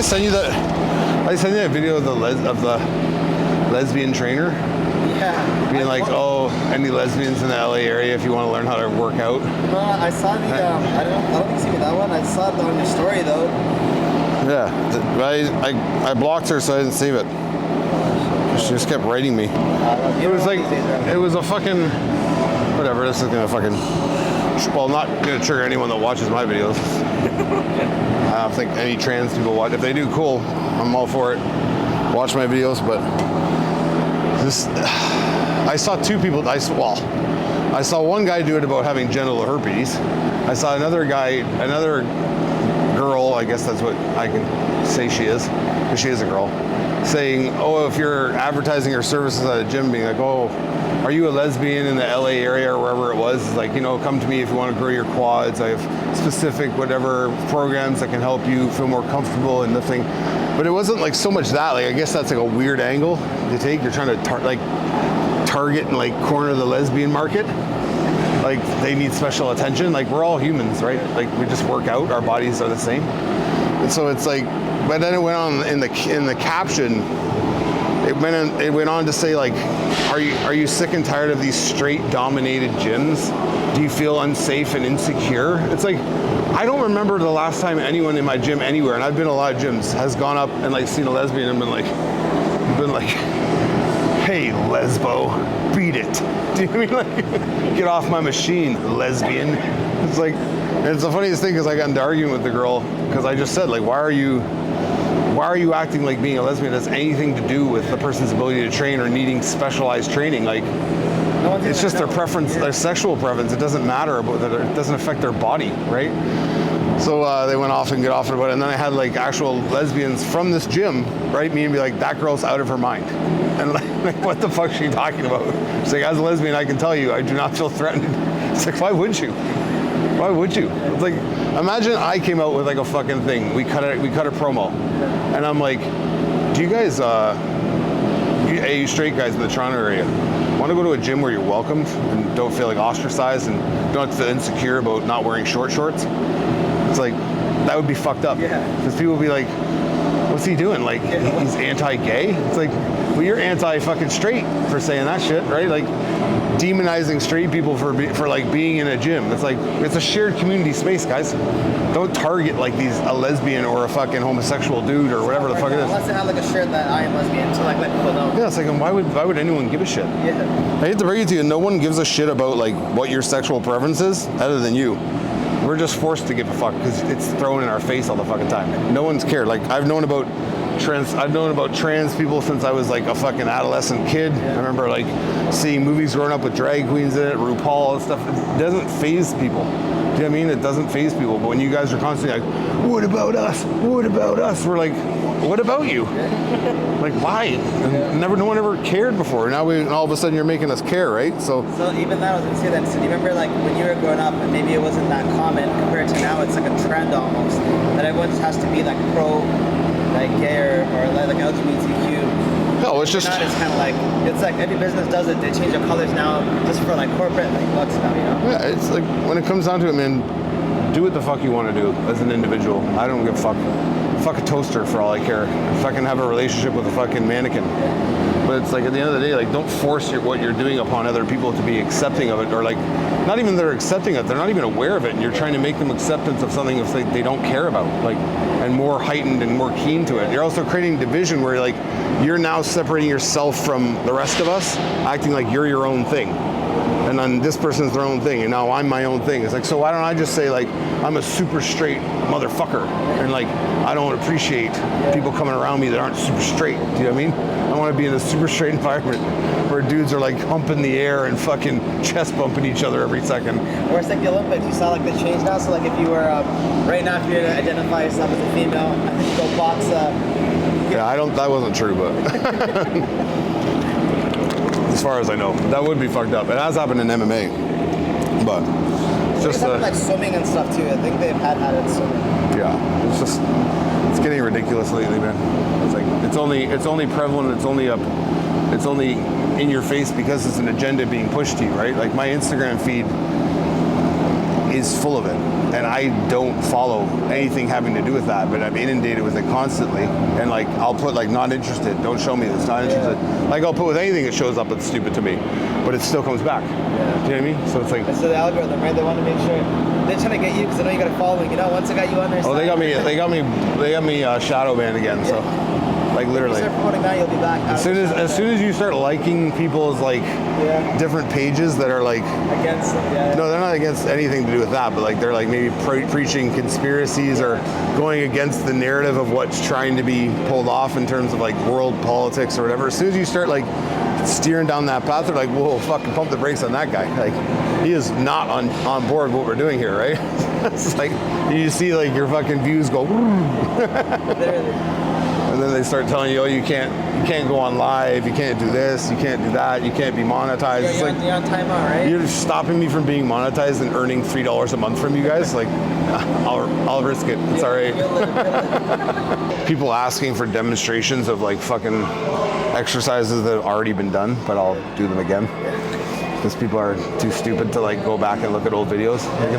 send you that? I send you a video of the lesbian trainer. Yeah. Being like, oh, any lesbians in the LA area if you want to learn how to work out. No, I saw the. I don't think you seen that one. I saw it on your story though. Yeah, I blocked her so I didn't save it. She just kept writing me. It was like, it was a fucking, whatever, this is gonna fucking, well, not gonna trigger anyone that watches my videos. I don't think any trans people watch. If they do, cool, I'm all for it. Watch my videos, but this, I saw two people, I saw one guy do it about having genital herpes. I saw another girl, I guess that's what I can say she is, because she is a girl, saying, oh, if you're advertising your services at a gym, being like, oh, are you a lesbian in the LA area or wherever it was? It's like, you know, come to me if you want to grow your quads. I have specific whatever programs that can help you feel more comfortable in lifting. But it wasn't like so much that, like, I guess that's like a weird angle to take. You're trying to target and like corner the lesbian market. Like they need special attention. Like we're all humans, right? Like we just work out, our bodies are the same. And so it's like, but then it went on in the caption, it went on to say like, are you sick and tired of these straight dominated gyms? Do you feel unsafe and insecure? It's like, I don't remember the last time anyone in my gym anywhere, and I've been to a lot of gyms, has gone up and like seen a lesbian and been like, hey, lesbo, beat it. Do you mean like, get off my machine, lesbian? It's like, and it's the funniest thing because I got into arguing with the girl because I just said like, why are you acting like being a lesbian has anything to do with the person's ability to train or needing specialized training? Like, it's just their preference, their sexual preference. It doesn't matter about that. It doesn't affect their body, right? So they went off and get off about it. And then I had like actual lesbians from this gym write me and be like, that girl's out of her mind. And like what the fuck is she talking about? She's like, as a lesbian, I can tell you, I do not feel threatened. It's like, why would you? Why would you? It's like, imagine I came out with like a fucking thing. We cut a promo. And I'm like, do you guys, you straight guys in the Toronto area, want to go to a gym where you're welcomed and don't feel like ostracized and don't have to feel insecure about not wearing short shorts? It's like, that would be fucked up. Because people would be like, what's he doing? Like, he's anti-gay? It's like, well, you're anti-fucking straight for saying that shit, right? Like, demonizing straight people for like being in a gym. It's like, it's a shared community space, guys. Don't target like a lesbian or a fucking homosexual dude or whatever the fuck it is. Unless they have like a shirt that I am lesbian, so like let people know. Yeah, it's like, why would anyone give a shit? Yeah. I hate to break it to you, no one gives a shit about like what your sexual preference is other than you. We're just forced to give a fuck because it's thrown in our face all the fucking time. No one's cared. Like I've known about trans people since I was like a fucking adolescent kid. I remember like seeing movies growing up with drag queens in it, RuPaul and stuff. It doesn't faze people. Do you know what I mean? It doesn't faze people. But when you guys are constantly like, what about us? What about us? We're like, what about you? Like, why? No one ever cared before. Now all of a sudden you're making us care, right? So even that, I was gonna say that. So do you remember like when you were growing up and maybe it wasn't that common compared to now? It's like a trend almost that everyone just has to be like pro, like gay or like LGBTQ. No, it's just. It's kind of like, it's like every business does it. They change their colors now just for like corporate like bucks now, you know? Yeah, it's like when it comes down to it, man, do what the fuck you want to do as an individual. I don't give a fuck. Fuck a toaster for all I care. If I can have a relationship with a fucking mannequin. But it's like at the end of the day, like don't force what you're doing upon other people to be accepting of it, or like not even they're accepting it, they're not even aware of it, and you're trying to make them acceptance of something if they don't care about, like, and more heightened and more keen to it. You're also creating division where like you're now separating yourself from the rest of us, acting like you're your own thing. And then this person's their own thing, and now I'm my own thing. It's like, so why don't I just say like, I'm a super straight motherfucker, and like, I don't appreciate people coming around me that aren't super straight, do you know what I mean? I want to be in a super straight environment where dudes are like humping the air and fucking chest bumping each other every second. Or it's like the Olympics, you saw like the change now, so like if you were, right now if you were to identify yourself as a female, I think you go box that wasn't true, but. As far as I know, that would be fucked up. It has happened in MMA, but it's just like swimming and stuff too. I think they've had it swimming. Yeah, it's getting ridiculous lately, man. It's like it's only prevalent. It's only in your face because it's an agenda being pushed to you, right? Like my Instagram feed is full of it. and I don't follow anything having to do with that, but I'm inundated with it constantly. And like, I'll put like not interested, don't show me this, not interested. Like I'll put with anything that shows up that's stupid to me, but it still comes back. Do you know what I mean? So it's like, so the algorithm, right? They want to make sure they're trying to get you because they know you got a following. You know, once they got you on their side. Oh, they got me shadow banned again. So like literally. If you start promoting that, you'll be back. As soon as you start liking people's like different pages that are like against them, no, they're not against anything to do with that, but like they're like maybe preaching conspiracies or going against the narrative of what's trying to be pulled off in terms of like world politics or whatever. As soon as you start like steering down that path, they're like, whoa, fucking pump the brakes on that guy. Like he is not on board with what we're doing here, right? It's like you see like your fucking views go. And then they start telling you, oh, you can't go on live, you can't do this, you can't do that, you can't be monetized. You're on timeout, right? You're stopping me from being monetized and earning $3 a month from you guys. Like, I'll risk it. It's all right. People asking for demonstrations of like fucking exercises that have already been done, but I'll do them again. Because people are too stupid to like go back and look at old videos. Like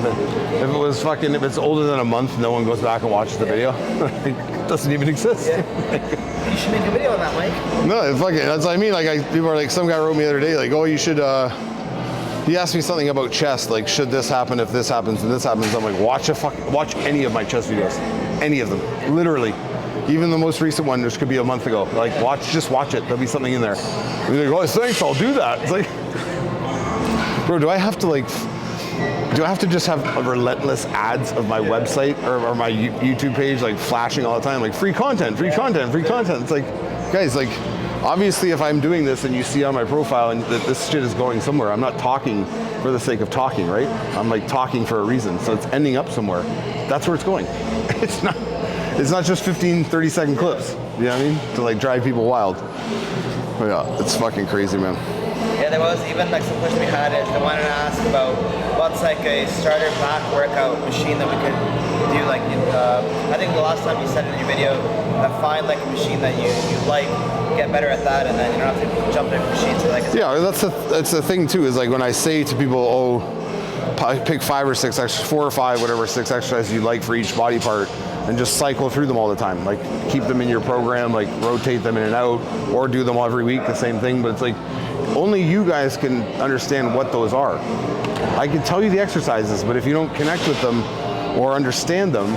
if it's older than a month, no one goes back and watches the video. It doesn't even exist. You should make a video on that, Mike. No, that's what I mean. Like people are like, some guy wrote me the other day, like, oh, you should. He asked me something about chest, like, should this happen if this happens and this happens? I'm like, watch any of my chest videos, any of them, literally. Even the most recent one, which could be a month ago. Like, just watch it. There'll be something in there. And they're like, oh, thanks, I'll do that. It's like, bro, do I have to just have relentless ads of my website or my YouTube page like flashing all the time, like free content, free content, free content? It's like, guys, like obviously if I'm doing this and you see on my profile and that this shit is going somewhere, I'm not talking for the sake of talking, right? I'm like talking for a reason, so it's ending up somewhere. That's where it's going. It's not just 15, 30-second clips, you know what I mean? To like drive people wild. But yeah, it's fucking crazy, man. Yeah, there was even like some question we had is they wanted to ask about what's like a starter back workout machine that we could do. Like, I think the last time you said in your video, find like a machine that you like, get better at that, and then you don't have to jump into machines. So, like, yeah, that's the thing too. Is like when I say to people, oh, pick 5 or 6 exercises, 4 or 5, whatever 6 exercises you like for each body part, and just cycle through them all the time. Like keep them in your program, like rotate them in and out, or do them every week, the same thing. But it's like, only you guys can understand what those are. I can tell you the exercises, but if you don't connect with them or understand them,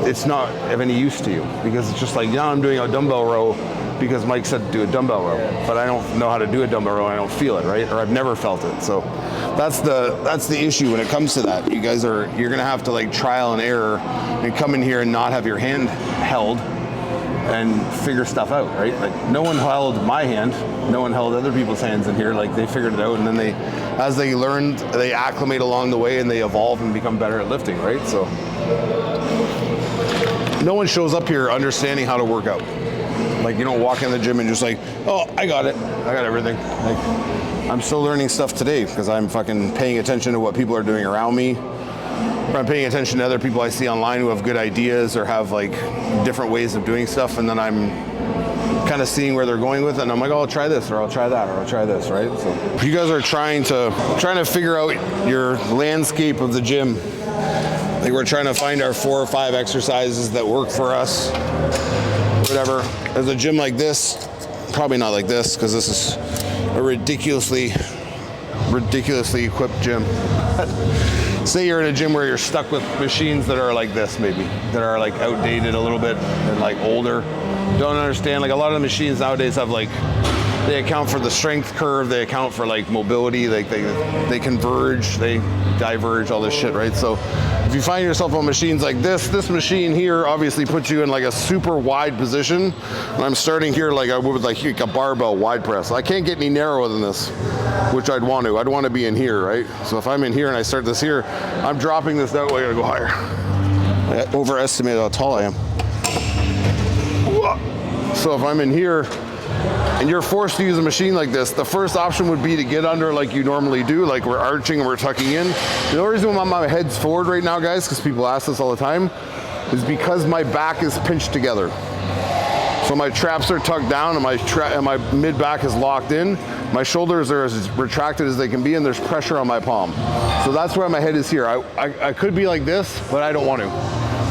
it's not of any use to you. Because it's just like, yeah, I'm doing a dumbbell row because Mike said to do a dumbbell row, but I don't know how to do a dumbbell row and I don't feel it, right? Or I've never felt it. So that's the issue when it comes to that. You're gonna have to like trial and error and come in here and not have your hand held and figure stuff out, right? Like no one held my hand, no one held other people's hands in here. Like they figured it out, and then as they learned, they acclimate along the way and they evolve and become better at lifting, right? So no one shows up here understanding how to work out. Like you don't walk in the gym and just like, oh, I got it, I got everything. Like I'm still learning stuff today because I'm fucking paying attention to what people are doing around me. I'm paying attention to other people I see online who have good ideas or have like different ways of doing stuff, and then I'm kind of seeing where they're going with it, and I'm like, oh, I'll try this, or I'll try that, or I'll try this, right? So if you guys are trying to figure out your landscape of the gym, like we're trying to find our 4 or 5 exercises that work for us, whatever. There's a gym like this, probably not like this, because this is a ridiculously equipped gym. Say you're in a gym where you're stuck with machines that are like this, maybe, that are like outdated a little bit and like older. Don't understand, like a lot of the machines nowadays have like, they account for the strength curve, they account for like mobility, like they converge, they diverge, all this shit, right? So if you find yourself on machines like this machine here obviously puts you in like a super wide position. And I'm starting here like I would like a barbell wide press. I can't get any narrower than this, which I'd want to. I'd want to be in here, right? So if I'm in here and I start this here, I'm dropping this that way, I gotta go higher. I overestimated how tall I am. So if I'm in here and you're forced to use a machine like this, the first option would be to get under like you normally do, like we're arching and we're tucking in. The only reason why my head's forward right now, guys, because people ask this all the time, is because my back is pinched together. So my traps are tucked down and my mid back is locked in, My shoulders are as retracted as they can be, and there's pressure on my palm. So that's why my head is here. I could be like this, but I don't want to,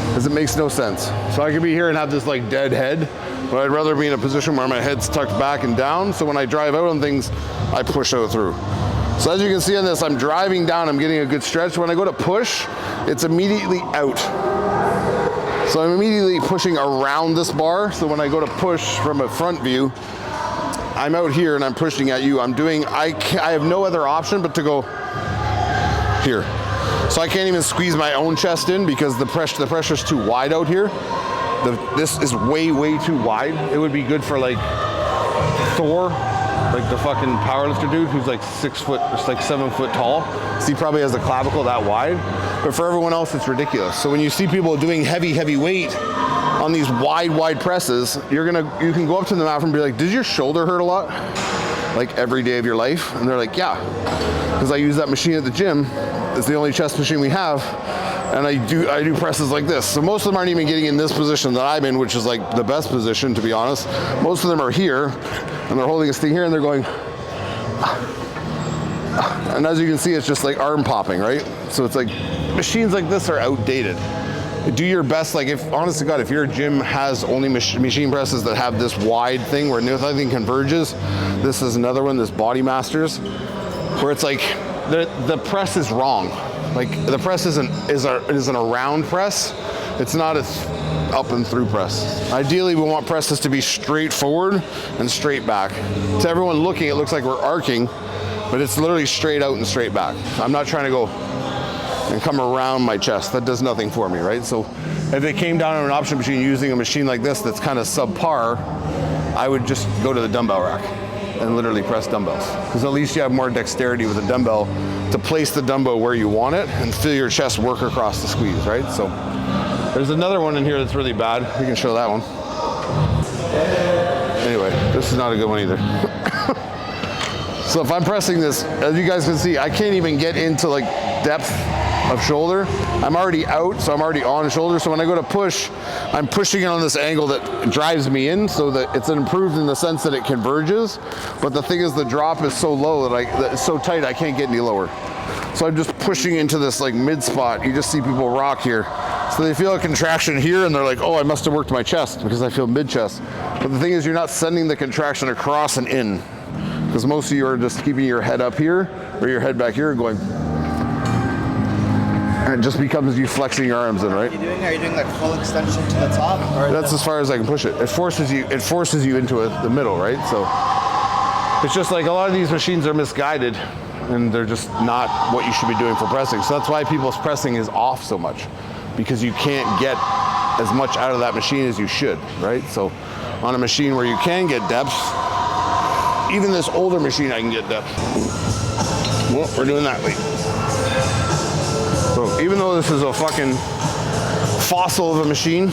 because it makes no sense. So I could be here and have this like dead head, but I'd rather be in a position where my head's tucked back and down, so when I drive out on things, I push out through. So as you can see on this, I'm driving down, I'm getting a good stretch. When I go to push, it's immediately out. So I'm immediately pushing around this bar, so when I go to push from a front view, I'm out here and I'm pushing at you. I have no other option but to go here. So I can't even squeeze my own chest in because the pressure's too wide out here. This is way, way too wide. It would be good for like Thor, like the fucking powerlifter dude who's like 6 foot, it's like 7 foot tall. So he probably has the clavicle that wide. But for everyone else, it's ridiculous. So when you see people doing heavy weight on these wide presses, you can go up to them after and be like, "Does your shoulder hurt a lot? Like every day of your life?" And they're like, "Yeah, because I use that machine at the gym. It's the only chest machine we have, and I do presses like this." So most of them aren't even getting in this position that I'm in, which is like the best position, to be honest. Most of them are here, and they're holding this thing here, and they're going, and as you can see, it's just like arm popping, right? So it's like machines like this are outdated. Do your best, like, if, honest to God, if your gym has only machine presses that have this wide thing where nothing converges, this is another one, this Body Masters, where it's like, the press is wrong. Like, the press isn't a round press, it's not a up and through press. Ideally, we want presses to be straight forward and straight back. To everyone looking, it looks like we're arcing, but it's literally straight out and straight back. I'm not trying to go and come around my chest. That does nothing for me, right? So if it came down to an option machine using a machine like this that's kind of subpar, I would just go to the dumbbell rack and literally press dumbbells. Because at least you have more dexterity with a dumbbell to place the dumbbell where you want it and feel your chest work across the squeeze, right? So there's another one in here that's really bad. We can show that one. Anyway, this is not a good one either. So if I'm pressing this, as you guys can see, I can't even get into like depth of shoulder. I'm already out, so I'm already on shoulder. So when I go to push, I'm pushing it on this angle that drives me in, so that it's improved in the sense that it converges. But the thing is, the drop is so low that it's so tight I can't get any lower. So I'm just pushing into this like mid spot. You just see people rock here. So they feel a contraction here and they're like, "Oh, I must have worked my chest because I feel mid chest." But the thing is, you're not sending the contraction across and in, because most of you are just keeping your head up here or your head back here and going. And it just becomes you flexing your arms in, right? Are you doing like full extension to the top? Or that's as far as I can push it. It forces you into the middle, right? So it's just like a lot of these machines are misguided and they're just not what you should be doing for pressing. So that's why people's pressing is off so much, because you can't get as much out of that machine as you should, right? So on a machine where you can get depth, even this older machine I can get depth. Well, we're doing that weight. So even though this is a fucking fossil of a machine,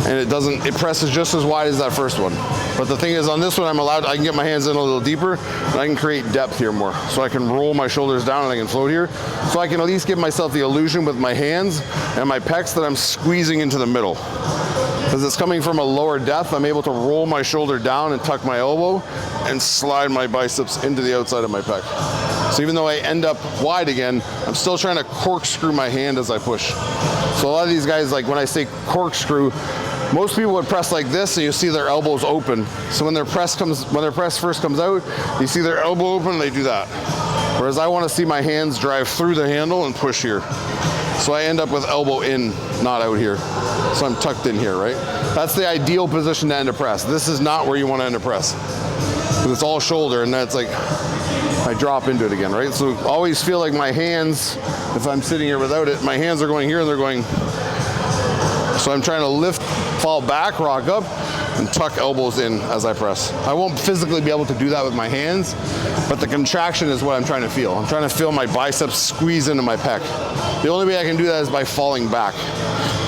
and it presses just as wide as that first one. But the thing is, on this one, I can get my hands in a little deeper, and I can create depth here more. So I can roll my shoulders down and I can float here. So I can at least give myself the illusion with my hands and my pecs that I'm squeezing into the middle. Because it's coming from a lower depth, I'm able to roll my shoulder down and tuck my elbow and slide my biceps into the outside of my pec. So even though I end up wide again, I'm still trying to corkscrew my hand as I push. So a lot of these guys, like when I say corkscrew, most people would press like this and you see their elbows open. So when their press first comes out, you see their elbow open and they do that. Whereas I want to see my hands drive through the handle and push here. So I end up with elbow in, not out here. So I'm tucked in here, right? That's the ideal position to end a press. This is not where you want to end a press, because it's all shoulder, and that's like, I drop into it again, right? So always feel like my hands, if I'm sitting here without it, my hands are going here and they're going. So I'm trying to lift, fall back, rock up, and tuck elbows in as I press. I won't physically be able to do that with my hands, but the contraction is what I'm trying to feel. I'm trying to feel my biceps squeeze into my pec. The only way I can do that is by falling back.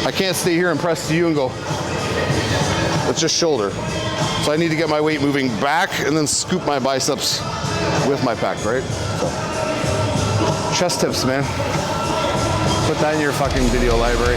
I can't stay here and press to you and go, it's just shoulder. So I need to get my weight moving back and then scoop my biceps with my pec, right? So, chest tips, man. Put that in your fucking video library.